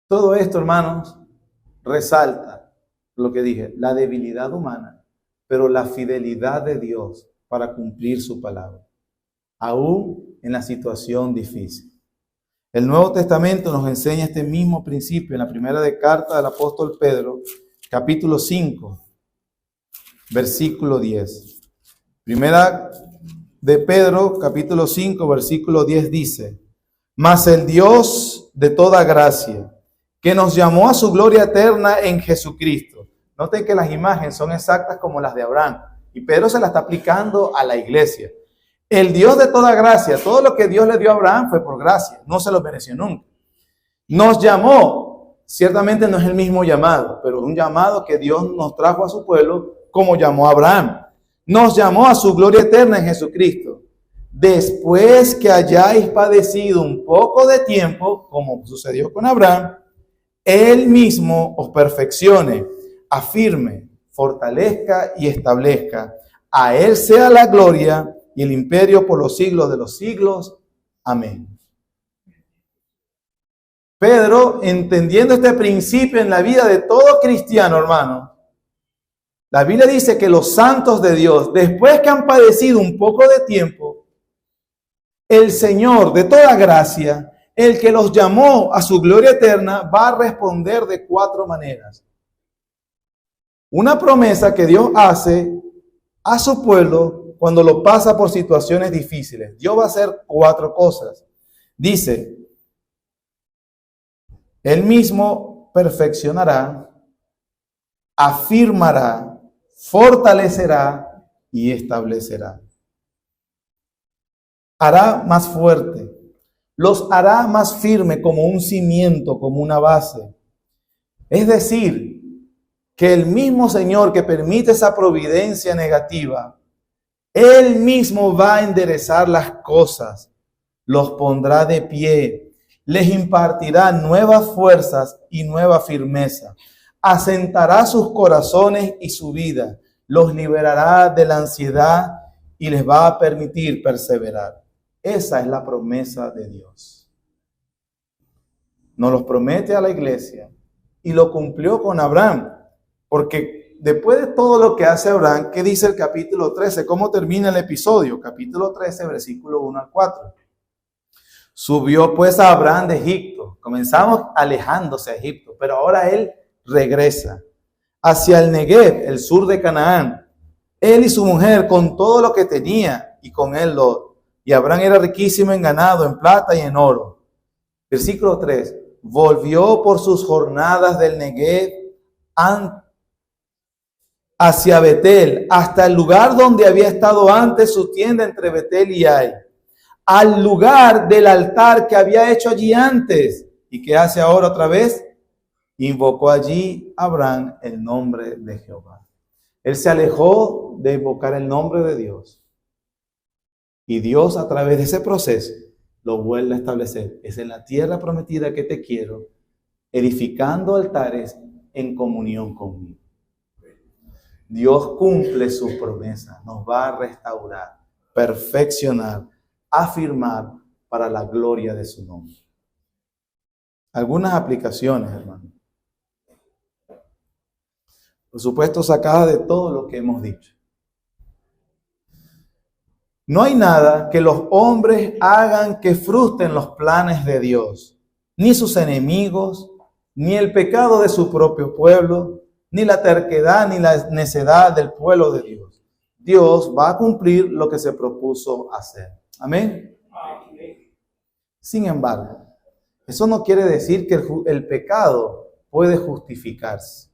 Todo esto, hermanos, resalta lo que dije, la debilidad humana pero la fidelidad de Dios para cumplir su palabra, aún en la situación difícil. El Nuevo Testamento nos enseña este mismo principio en la primera carta del apóstol Pedro, capítulo 5, versículo 10. Primera de Pedro, capítulo 5, versículo 10 dice: mas el Dios de toda gracia, que nos llamó a su gloria eterna en Jesucristo. Noten que las imágenes son exactas como las de Abraham, y Pedro se la está aplicando a la iglesia. El Dios de toda gracia, todo lo que Dios le dio a Abraham fue por gracia, no se lo mereció nunca. Nos llamó, ciertamente no es el mismo llamado, pero un llamado que Dios nos trajo a su pueblo como llamó a Abraham. Nos llamó a su gloria eterna en Jesucristo. Después que hayáis padecido un poco de tiempo, como sucedió con Abraham, Él mismo os perfeccione, afirme, fortalezca y establezca. A Él sea la gloria y el imperio por los siglos de los siglos. Amén. Pedro, entendiendo este principio en la vida de todo cristiano, hermano, la Biblia dice que los santos de Dios, después que han padecido un poco de tiempo, el Señor de toda gracia, el que los llamó a su gloria eterna, va a responder de 4 maneras. Una promesa que Dios hace a su pueblo cuando lo pasa por situaciones difíciles. Dios va a hacer 4 cosas. Dice: Él mismo perfeccionará, afirmará, fortalecerá y establecerá. Hará más fuerte, los hará más firme como un cimiento, como una base. Es decir, que el mismo Señor que permite esa providencia negativa, Él mismo va a enderezar las cosas, los pondrá de pie, les impartirá nuevas fuerzas y nueva firmeza, asentará sus corazones y su vida, los liberará de la ansiedad y les va a permitir perseverar. Esa es la promesa de Dios. Nos los promete a la iglesia y lo cumplió con Abraham, porque después de todo lo que hace Abraham, ¿qué dice el capítulo 13? ¿Cómo termina el episodio? Capítulo 13, versículo 1 al 4. Subió pues a Abraham de Egipto. Comenzamos alejándose a Egipto, pero ahora él regresa hacia el Negev, el sur de Canaán. Él y su mujer con todo lo que tenía, y con él Lot. Y Abraham era riquísimo en ganado, en plata y en oro. Versículo 3. Volvió por sus jornadas del Negev hacia Betel, hasta el lugar donde había estado antes su tienda entre Betel y Ai, al lugar del altar que había hecho allí antes. ¿Y qué hace ahora otra vez? Invocó allí Abraham el nombre de Jehová. Él se alejó de invocar el nombre de Dios. Y Dios, a través de ese proceso, lo vuelve a establecer. Es en la tierra prometida que te quiero, edificando altares en comunión conmigo. Dios cumple sus promesas, nos va a restaurar, perfeccionar, afirmar para la gloria de su nombre. Algunas aplicaciones, hermano. Por supuesto, sacadas de todo lo que hemos dicho. No hay nada que los hombres hagan que frustren los planes de Dios, ni sus enemigos, ni el pecado de su propio pueblo, ni la terquedad, ni la necedad del pueblo de Dios. Dios va a cumplir lo que se propuso hacer. Amén. Sin embargo, eso no quiere decir que el pecado puede justificarse.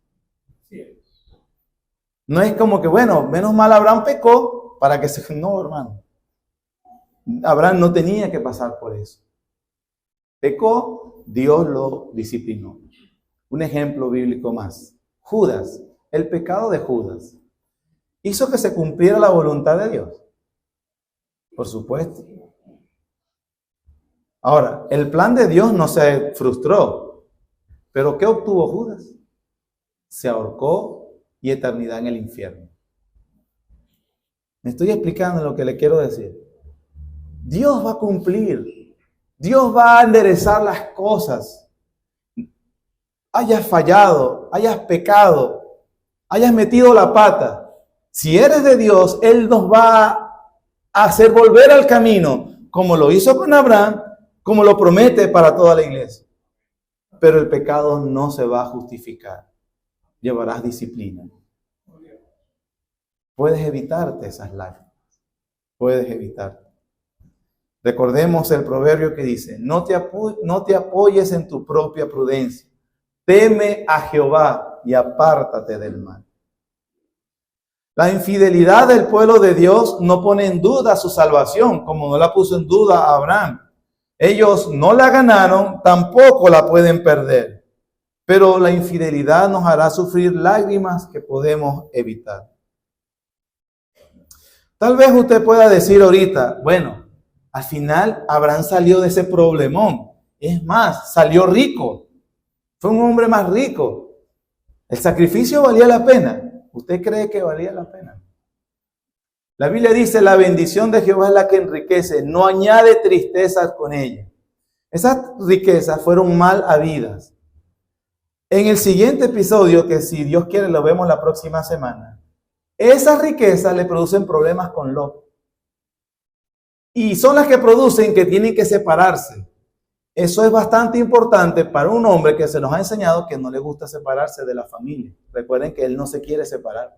No es como que, bueno, menos mal Abraham pecó para que se... No, hermano. Abraham no tenía que pasar por eso. Pecó, Dios lo disciplinó. Un ejemplo bíblico más. Judas, el pecado de Judas, ¿hizo que se cumpliera la voluntad de Dios? Por supuesto. Ahora, el plan de Dios no se frustró, pero ¿qué obtuvo Judas? Se ahorcó y eternidad en el infierno. Me estoy explicando lo que le quiero decir. Dios va a cumplir. Dios va a enderezar las cosas. Hayas fallado, hayas pecado, hayas metido la pata. Si eres de Dios, Él nos va a hacer volver al camino, como lo hizo con Abraham, como lo promete para toda la iglesia. Pero el pecado no se va a justificar. Llevarás disciplina. Puedes evitarte esas lágrimas. Puedes evitarte. Recordemos el proverbio que dice, no te apoyes en tu propia prudencia. Teme a Jehová y apártate del mal. La infidelidad del pueblo de Dios no pone en duda su salvación, como no la puso en duda a Abraham. Ellos no la ganaron, tampoco la pueden perder. Pero la infidelidad nos hará sufrir lágrimas que podemos evitar. Tal vez usted pueda decir ahorita, bueno, al final Abraham salió de ese problemón. Es más, salió rico. Fue un hombre más rico. ¿El sacrificio valía la pena? ¿Usted cree que valía la pena? La Biblia dice, la bendición de Jehová es la que enriquece, no añade tristezas con ella. Esas riquezas fueron mal habidas. En el siguiente episodio, que si Dios quiere lo vemos la próxima semana, esas riquezas le producen problemas con Lot. Y son las que producen que tienen que separarse. Eso es bastante importante para un hombre que se nos ha enseñado que no le gusta separarse de la familia. Recuerden que él no se quiere separar.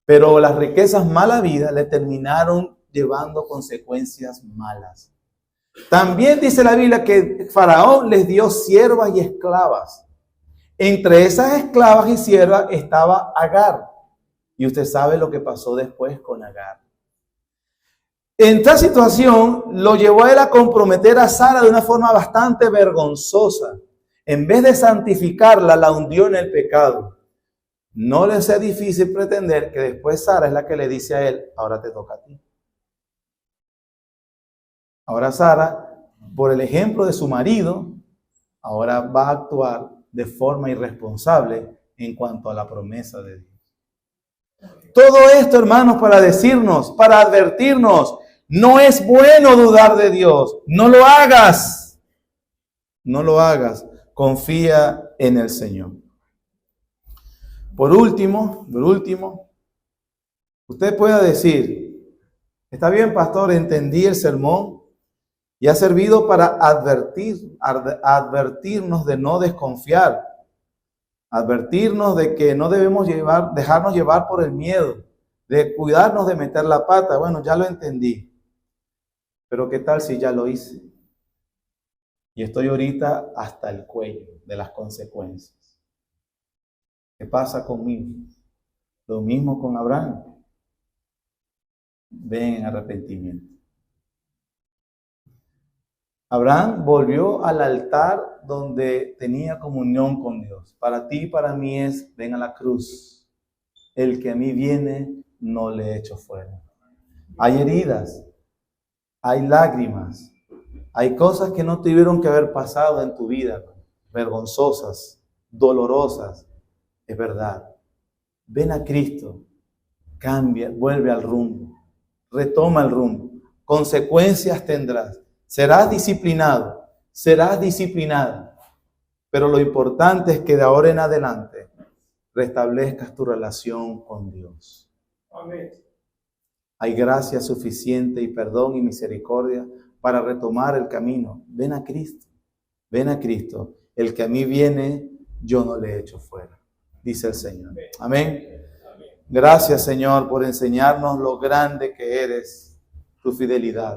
Pero las riquezas mal habidas le terminaron llevando consecuencias malas. También dice la Biblia que Faraón les dio siervas y esclavas. Entre esas esclavas y siervas estaba Agar. Y usted sabe lo que pasó después con Agar. Esta situación lo llevó a él a comprometer a Sara de una forma bastante vergonzosa. En vez de santificarla, la hundió en el pecado. No le sea difícil pretender que después Sara es la que le dice a él, ahora te toca a ti. Ahora Sara, por el ejemplo de su marido, ahora va a actuar de forma irresponsable en cuanto a la promesa de Dios. Todo esto, hermanos, para decirnos, para advertirnos, no es bueno dudar de Dios. No lo hagas. No lo hagas. Confía en el Señor. Por último, usted puede decir, está bien, pastor, entendí el sermón y ha servido para advertirnos de no desconfiar. Advertirnos de que no debemos dejarnos llevar por el miedo, de cuidarnos de meter la pata. Bueno, ya lo entendí. Pero ¿qué tal si ya lo hice? Y estoy ahorita hasta el cuello de las consecuencias. ¿Qué pasa conmigo? Lo mismo con Abraham. Ven en arrepentimiento. Abraham volvió al altar donde tenía comunión con Dios. Para ti y para mí es, ven a la cruz. El que a mí viene, no le echo fuera. Hay heridas, hay lágrimas, hay cosas que no tuvieron que haber pasado en tu vida, vergonzosas, dolorosas. Es verdad. Ven a Cristo, cambia, vuelve al rumbo, retoma el rumbo. Consecuencias tendrás. Serás disciplinado, serás disciplinada. Pero lo importante es que de ahora en adelante restablezcas tu relación con Dios. Amén. Hay gracia suficiente y perdón y misericordia para retomar el camino. Ven a Cristo, ven a Cristo. El que a mí viene, yo no le echo fuera, dice el Señor. Amén. Gracias, Señor, por enseñarnos lo grande que eres, tu fidelidad.